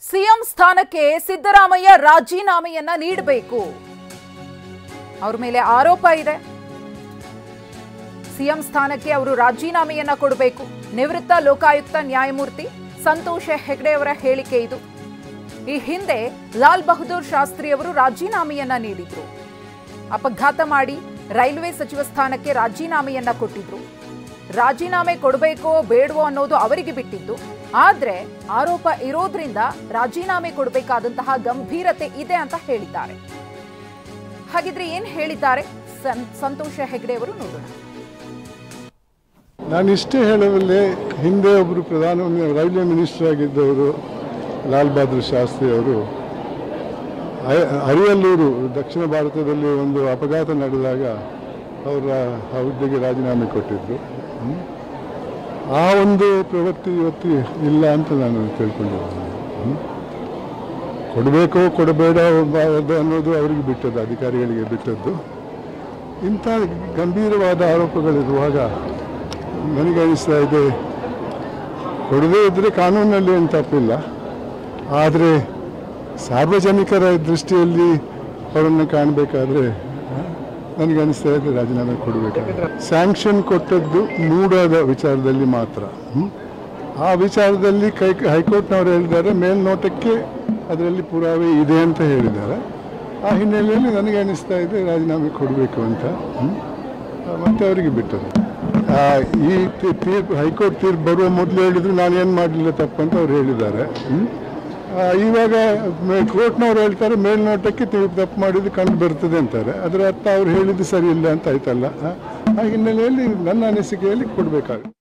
CM ಸ್ಥಾನಕ್ಕೆ ಸಿದ್ದರಾಮಯ್ಯ ರಾಜೀನಾಮೆಯನ್ನ ನೀಡಬೇಕು. ಅವರ ಮೇಲೆ ಆರೋಪ ಇದೆ. ಸಿಎಂ ಸ್ಥಾನಕ್ಕೆ ಅವರು ರಾಜೀನಾಮೆಯನ್ನ ಕೊಡಬೇಕು. ನಿವೃತ್ತ ಲೋಕಾಯುಕ್ತ ನ್ಯಾಯಮೂರ್ತಿ ಸಂತೋಷ್ ಹೆಗ್ಡೆ ಅವರ ಹೇಳಿಕೆ ಇದು. ಈ ಹಿಂದೆ ಲಾಲ್ ಬಹದ್ದೂರ್ ಶಾಸ್ತ್ರಿ ಅವರು ರಾಜೀನಾಮೆಯನ್ನ ನೀಡಿದ್ರು. ಅಪಘಾತ ಮಾಡಿ ರೈಲ್ವೆ ಸಚಿವ ಸ್ಥಾನಕ್ಕೆ ರಾಜೀನಾಮೆಯನ್ನ ಕೊಟ್ಟಿದ್ರು. ರಾಜೀನಾಮೆ ಕೊಡಬೇಕೋ ಬೇಡವೋ ಅನ್ನೋದು ಅವರಿಗೆ ಬಿಟ್ಟಿದ್ದು. ಆದ್ರೆ ಆರೋಪ ಇರೋದ್ರಿಂದ ರಾಜೀನಾಮೆ ಕೊಡಬೇಕಾದಂತಹ ಗಂಭೀರತೆ ಇದೆ ಅಂತ ಹೇಳಿದ್ದಾರೆ. ಹಾಗಿದ್ರೆ ಏನ್ ಹೇಳಿದ್ದಾರೆ ಸಂತೋಷ್ ಹೆಗ್ಡೆ ಅವರು ನೋಡೋಣ. ನಾನು ಇಷ್ಟೇ ಹೇಳಬಲ್ಲೆ, ಹಿಂದೆ ಒಬ್ಬರು ರೈಲ್ವೆ ಮಿನಿಸ್ಟರ್ ಆಗಿದ್ದವರು ಲಾಲ್ ಬಹದ್ದೂರ್ ಶಾಸ್ತ್ರಿ ಅವರು ಅರಿಯಲ್ಲೂರು ದಕ್ಷಿಣ ಭಾರತದಲ್ಲಿ ಒಂದು ಅಪಘಾತ ನಡೆದಾಗ ಅವರ ಹುದ್ದೆಗೆ ರಾಜೀನಾಮೆ ಕೊಟ್ಟಿದ್ರು. ಆ ಒಂದು ಪ್ರವೃತ್ತಿ ಇವತ್ತು ಇಲ್ಲ ಅಂತ ನಾನು ತಿಳ್ಕೊಂಡಿದ್ದೇನೆ. ಕೊಡಬೇಕೋ ಕೊಡಬೇಡ ಅನ್ನೋದು ಅವರಿಗೆ ಬಿಟ್ಟದ್ದು, ಅಧಿಕಾರಿಗಳಿಗೆ ಬಿಟ್ಟದ್ದು. ಇಂಥ ಗಂಭೀರವಾದ ಆರೋಪಗಳಿರುವಾಗ ನನಗೆ ಅನಿಸ್ತಾ ಇದೆ, ಕೊಡದೇ ಇದ್ದರೆ ಕಾನೂನಲ್ಲಿ ಏನು ತಪ್ಪಿಲ್ಲ, ಆದರೆ ಸಾರ್ವಜನಿಕರ ದೃಷ್ಟಿಯಲ್ಲಿ ಅವರನ್ನು ಕಾಣಬೇಕಾದ್ರೆ ನನಗೆ ಅನಿಸ್ತಾ ಇದೆ ರಾಜೀನಾಮೆ ಕೊಡಬೇಕಾದ್ರೆ. ಸ್ಯಾಂಕ್ಷನ್ ಕೊಟ್ಟದ್ದು ಮೂಡಾದ ವಿಚಾರದಲ್ಲಿ ಮಾತ್ರ. ಆ ವಿಚಾರದಲ್ಲಿ ಹೈಕೋರ್ಟ್ನವರು ಹೇಳಿದ್ದಾರೆ, ಮೇಲ್ನೋಟಕ್ಕೆ ಅದರಲ್ಲಿ ಪುರಾವೆ ಇದೆ ಅಂತ ಹೇಳಿದ್ದಾರೆ. ಆ ಹಿನ್ನೆಲೆಯಲ್ಲಿ ನನಗೆ ಅನಿಸ್ತಾ ಇದೆ ರಾಜೀನಾಮೆ ಕೊಡಬೇಕು ಅಂತ. ಮತ್ತೆ ಅವರಿಗೆ ಬಿಟ್ಟದ್ದು. ಈ ತೀರ್ಪು ಹೈಕೋರ್ಟ್ ತೀರ್ಪು ಬರುವ ಮೊದಲು ಹೇಳಿದ್ರು ನಾನೇನು ಮಾಡಲಿಲ್ಲ ತಪ್ಪಂತ ಅವ್ರು ಹೇಳಿದ್ದಾರೆ. ಇವಾಗ ಕೋರ್ಟ್ನವ್ರು ಹೇಳ್ತಾರೆ ಮೇಲ್ನೋಟಕ್ಕೆ ತಪ್ಪು ಮಾಡಿದ್ದು ಕಂಡು ಬರ್ತದೆ ಅಂತಾರೆ. ಅದರ ಅರ್ಥ ಅವ್ರು ಹೇಳಿದ್ದು ಸರಿ ಇಲ್ಲ ಅಂತ ಆಯ್ತಲ್ಲ. ಆ ಹಿನ್ನೆಲೆಯಲ್ಲಿ ನನ್ನ ಅನಿಸಿಕೆಯಲ್ಲಿ ಕೊಡಬೇಕಾಗುತ್ತೆ.